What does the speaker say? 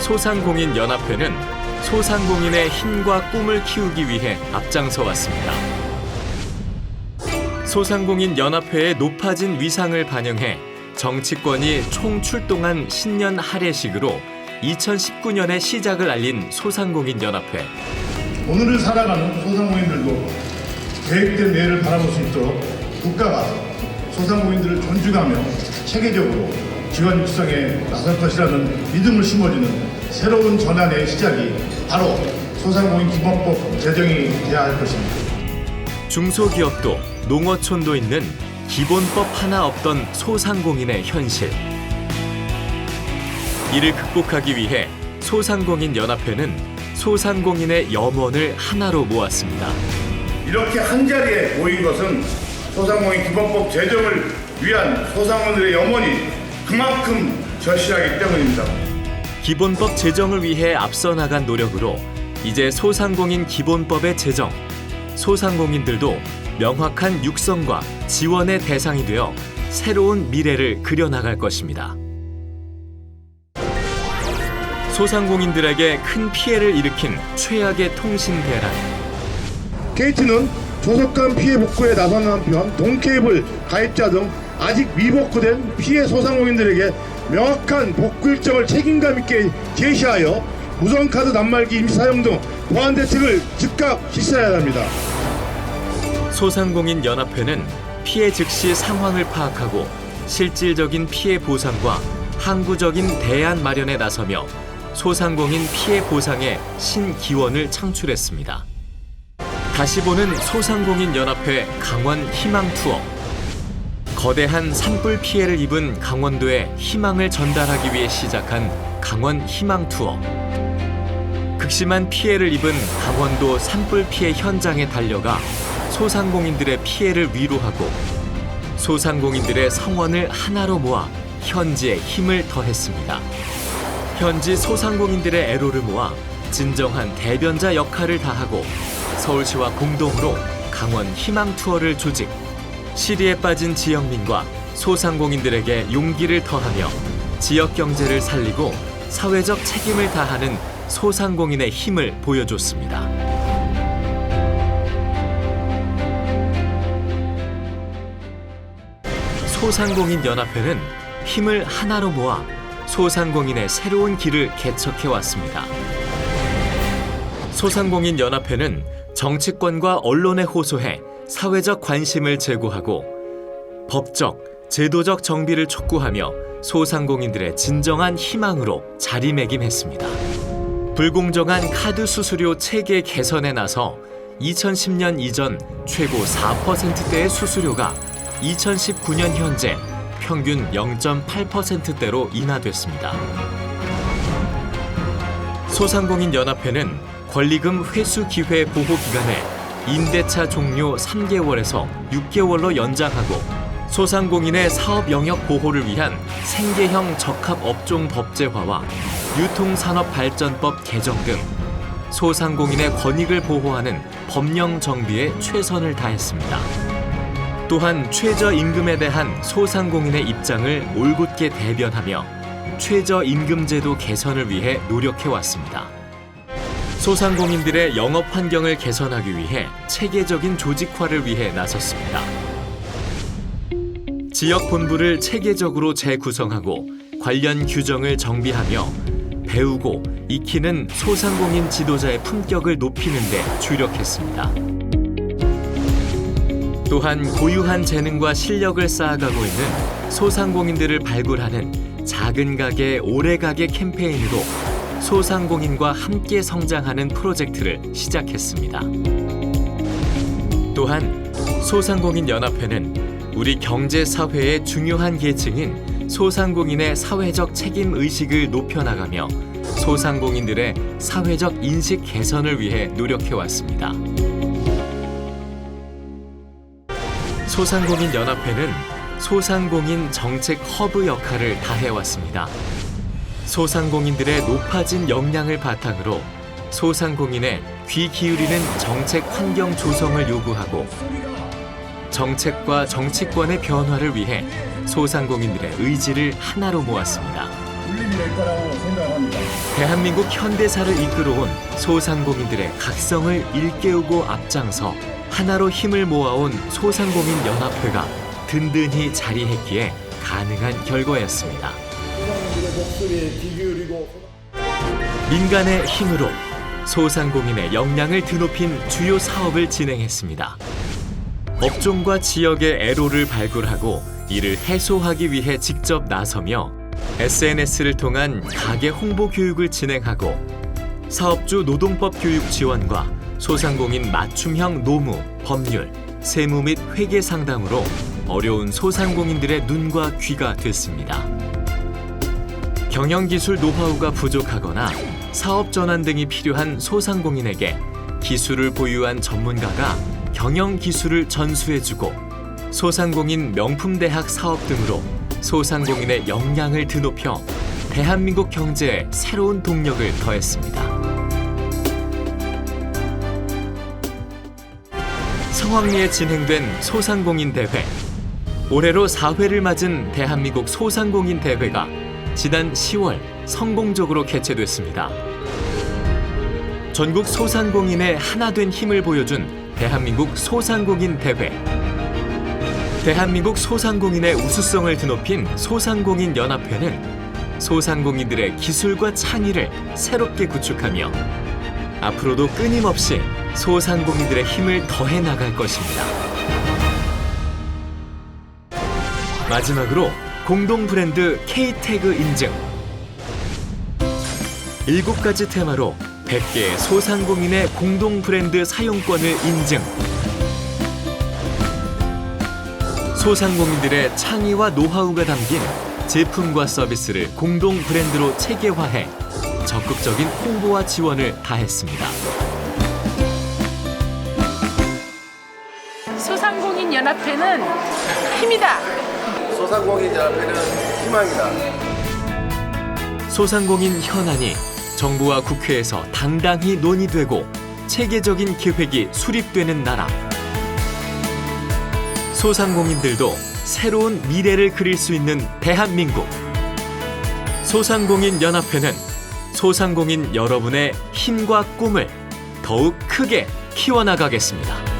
소상공인연합회는 소상공인의 힘과 꿈을 키우기 위해 앞장서 왔습니다. 소상공인연합회의 높아진 위상을 반영해 정치권이 총출동한 신년 할애식으로 2019년에 시작을 알린 소상공인연합회. 오늘을 살아가는 소상공인들도 계획된 내일을 바라볼 수 있도록 국가가 소상공인들을 존중하며 체계적으로 지원 육성에 나설 것이라는 믿음을 심어주는 새로운 전환의 시작이 바로 소상공인 기본법 제정이 돼야 할 것입니다. 중소기업도 농어촌도 있는 기본법 하나 없던 소상공인의 현실. 이를 극복하기 위해 소상공인연합회는 소상공인의 염원을 하나로 모았습니다. 이렇게 한자리에 모인 것은 소상공인 기본법 제정을 위한 소상공인들의 염원이 그만큼 절실하기 때문입니다. 기본법 제정을 위해 앞서 나간 노력으로 이제 소상공인 기본법의 제정, 소상공인들도 명확한 육성과 지원의 대상이 되어 새로운 미래를 그려나갈 것입니다. 소상공인들에게 큰 피해를 일으킨 최악의 통신 대란. KT는 조속한 피해 복구에 나서는 한편 동케이블 가입자 등 아직 미복구된 피해 소상공인들에게 명확한 복구 일정을 책임감 있게 제시하여 무선카드 낱말기 임시 사용 등 보안 대책을 즉각 실시해야 합니다. 소상공인연합회는 피해 즉시 상황을 파악하고 실질적인 피해 보상과 항구적인 대안 마련에 나서며 소상공인 피해 보상의 신기원을 창출했습니다. 다시 보는 소상공인연합회 강원 희망 투어. 거대한 산불 피해를 입은 강원도에 희망을 전달하기 위해 시작한 강원 희망 투어. 극심한 피해를 입은 강원도 산불 피해 현장에 달려가 소상공인들의 피해를 위로하고 소상공인들의 성원을 하나로 모아 현지에 힘을 더했습니다. 현지 소상공인들의 애로를 모아 진정한 대변자 역할을 다하고 서울시와 공동으로 강원 희망 투어를 조직, 시리에 빠진 지역민과 소상공인들에게 용기를 더하며 지역 경제를 살리고 사회적 책임을 다하는 소상공인의 힘을 보여줬습니다. 소상공인연합회는 힘을 하나로 모아 소상공인의 새로운 길을 개척해 왔습니다. 소상공인연합회는 정치권과 언론에 호소해 사회적 관심을 제고하고 법적, 제도적 정비를 촉구하며 소상공인들의 진정한 희망으로 자리매김했습니다. 불공정한 카드 수수료 체계 개선에 나서 2010년 이전 최고 4%대의 수수료가 2019년 현재 평균 0.8%대로 인하됐습니다. 소상공인연합회는 권리금 회수 기회 보호 기간을 임대차 종료 3개월에서 6개월로 연장하고 소상공인의 사업 영역 보호를 위한 생계형 적합업종 법제화와 유통산업발전법 개정 등 소상공인의 권익을 보호하는 법령 정비에 최선을 다했습니다. 또한 최저임금에 대한 소상공인의 입장을 올곧게 대변하며 최저임금제도 개선을 위해 노력해왔습니다. 소상공인들의 영업 환경을 개선하기 위해 체계적인 조직화를 위해 나섰습니다. 지역 본부를 체계적으로 재구성하고 관련 규정을 정비하며 배우고 익히는 소상공인 지도자의 품격을 높이는 데 주력했습니다. 또한 고유한 재능과 실력을 쌓아가고 있는 소상공인들을 발굴하는 작은 가게 오래 가게 캠페인으로 소상공인과 함께 성장하는 프로젝트를 시작했습니다. 또한 소상공인연합회는 우리 경제 사회의 중요한 계층인 소상공인의 사회적 책임 의식을 높여나가며 소상공인들의 사회적 인식 개선을 위해 노력해왔습니다. 소상공인연합회는 소상공인 정책 허브 역할을 다해왔습니다. 소상공인들의 높아진 역량을 바탕으로 소상공인의 귀 기울이는 정책 환경 조성을 요구하고 정책과 정치권의 변화를 위해 소상공인들의 의지를 하나로 모았습니다. 될 거라고 생각합니다. 대한민국 현대사를 이끌어온 소상공인들의 각성을 일깨우고 앞장서 하나로 힘을 모아온 소상공인 연합회가 든든히 자리했기에 가능한 결과였습니다. 민간의 힘으로 소상공인의 역량을 드높인 주요 사업을 진행했습니다. 업종과 지역의 애로를 발굴하고 이를 해소하기 위해 직접 나서며 SNS를 통한 가게 홍보 교육을 진행하고 사업주 노동법 교육 지원과 소상공인 맞춤형 노무, 법률, 세무 및 회계 상담으로 어려운 소상공인들의 눈과 귀가 됐습니다. 경영기술 노하우가 부족하거나 사업 전환 등이 필요한 소상공인에게 기술을 보유한 전문가가 경영기술을 전수해주고 소상공인 명품대학 사업 등으로 소상공인의 역량을 드높여 대한민국 경제에 새로운 동력을 더했습니다. 성황리에 진행된 소상공인 대회. 올해로 4회를 맞은 대한민국 소상공인 대회가 지난 10월 성공적으로 개최됐습니다. 전국 소상공인의 하나된 힘을 보여준 대한민국 소상공인 대회. 대한민국 소상공인의 우수성을 드높인 소상공인 연합회는 소상공인들의 기술과 창의를 새롭게 구축하며 앞으로도 끊임없이 소상공인들의 힘을 더해 나갈 것입니다. 마지막으로 공동 브랜드 K-태그 인증. 7가지 테마로 100개의 소상공인의 공동 브랜드 사용권을 인증. 소상공인들의 창의와 노하우가 담긴 제품과 서비스를 공동 브랜드로 체계화해 적극적인 홍보와 지원을 다했습니다. 소상공인 연합회는 힘이다. 소상공인 연합회는 희망이다. 소상공인 현안이 정부와 국회에서 당당히 논의되고 체계적인 계획이 수립되는 나라. 소상공인들도 새로운 미래를 그릴 수 있는 대한민국. 소상공인 연합회는 소상공인 여러분의 힘과 꿈을 더욱 크게 키워나가겠습니다.